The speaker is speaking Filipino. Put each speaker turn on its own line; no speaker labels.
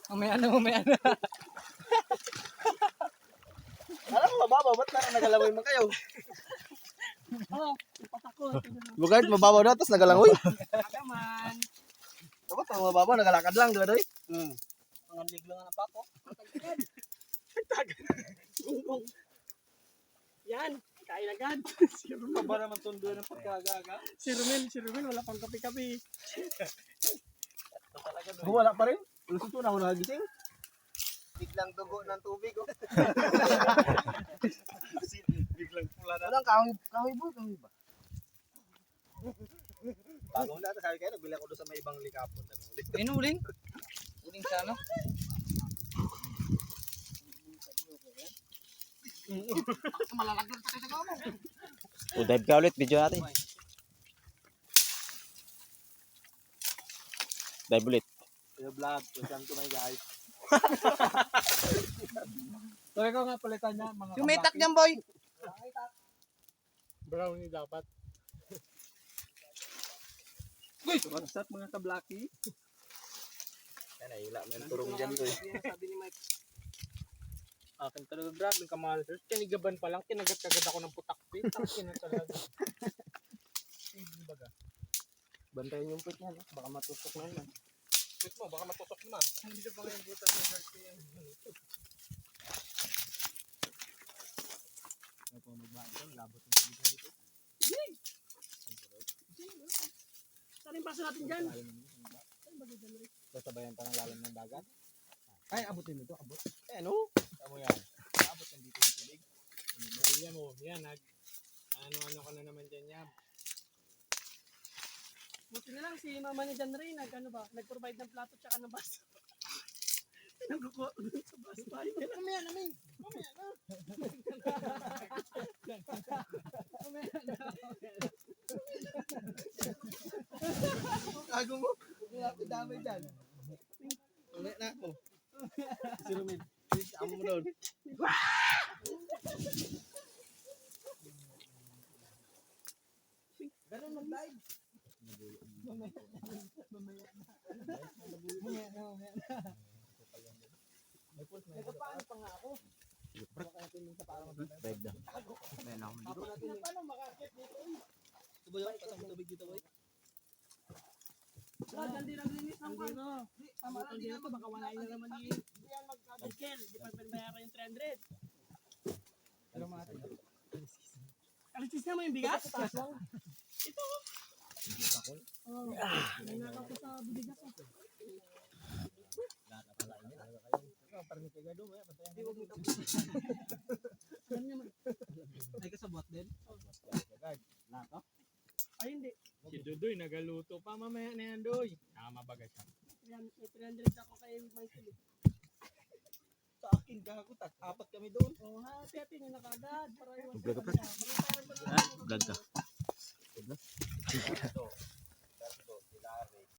Mamaya na.
Alam mo, mababaw. Ba't lang nagalangoy man kayo?
Oo, patakot.
Bukart, mababaw na, tapos nagalangoy.
Kakaman.
Dapat ang mababaw, nagalakad lang, di ba, Doy?
Mga liglo nga ng pako.
Yan, kain agad. Si Romel.
Ba naman tundo ng pagkagaga?
Si Romel, wala pang kape-kape.
Wala pa rin. Lusot ko na ako nakagising. Biglang dugo ng tubig, oh.
Biglang pula na.
Walang kahoy ba? Bago na, sabi kayo, nagbili ako doon sa may ibang likapon.
Uling sana.
Malalaglag pa sa kamo.
O, dive ka ulit, video natin. Dive ulit.
Yung vlog, welcome to my guys.
So ikaw nga palitan niya.
Sumitak niyan, boy!
Brownie dapat. Uy! What's up mga kablaki?
Yan ay, wala mo yung turong dyan, Doy.
Sabi ni Mike.
Akin talaga brad, ng kamalsers. Tinigaban pa lang, kinagat-kagat ako ng putakpit. Ang ina talaga. Hindi baga.
Bantayan yung pit niya, no? Baka matusok na yun.
Wait mo, baka matusok mo na. Hindi pa nga yung butas ng heart ko yan.
May pumabaan ko, labot yung tubig na dito.
Saan yung paso natin dyan?
Sasabayan pa ng lalim ng dagat. Ay, abutin nito, abot. Eh, ano?
Tamo yan.
Abot yan dito yung tubig.
Bilya mo, yan. Ano ka na naman dyan yan.
Buti na lang si mama ni John Ray nag-provide ng plato tsaka ng baso. Nagkukuha ko dun sa baso tayo.
Mamaya na.
Tago mo. Wala ko damay dyan. Ulit na ako. Si Rumid. Amo mo doon. Ganun mag-live. May paano pa nga ako.
Dive daw. Ayan ako maligo.
Paano makakit dito? Ito ba yung patang tubig dito, boy?
Hindi naglinis ng kwan. Tama lang dito, baka walain na naman ni Michael. Di pa pinabayaran yung 300.
Pero mga ito.
Kalisis na mo yung bigas? Ito. Oh, nanakaw ko sa bibigas.
Parang kaya doon, may bantayan.
Alam niya man.
Ay, kasabot din? Lato?
Ay, hindi.
Si Dudoy nagaluto pa mamaya na yan, Doy. Mabaga siya.
May 300 ako kay Michael.
Sa akin, kakakutak. Apat kami doon.
Oh, happy na nakagad. Para iwan
Vlog ka,
sa
Brad?
kanila.
Ha? Vlog ka.
Ito.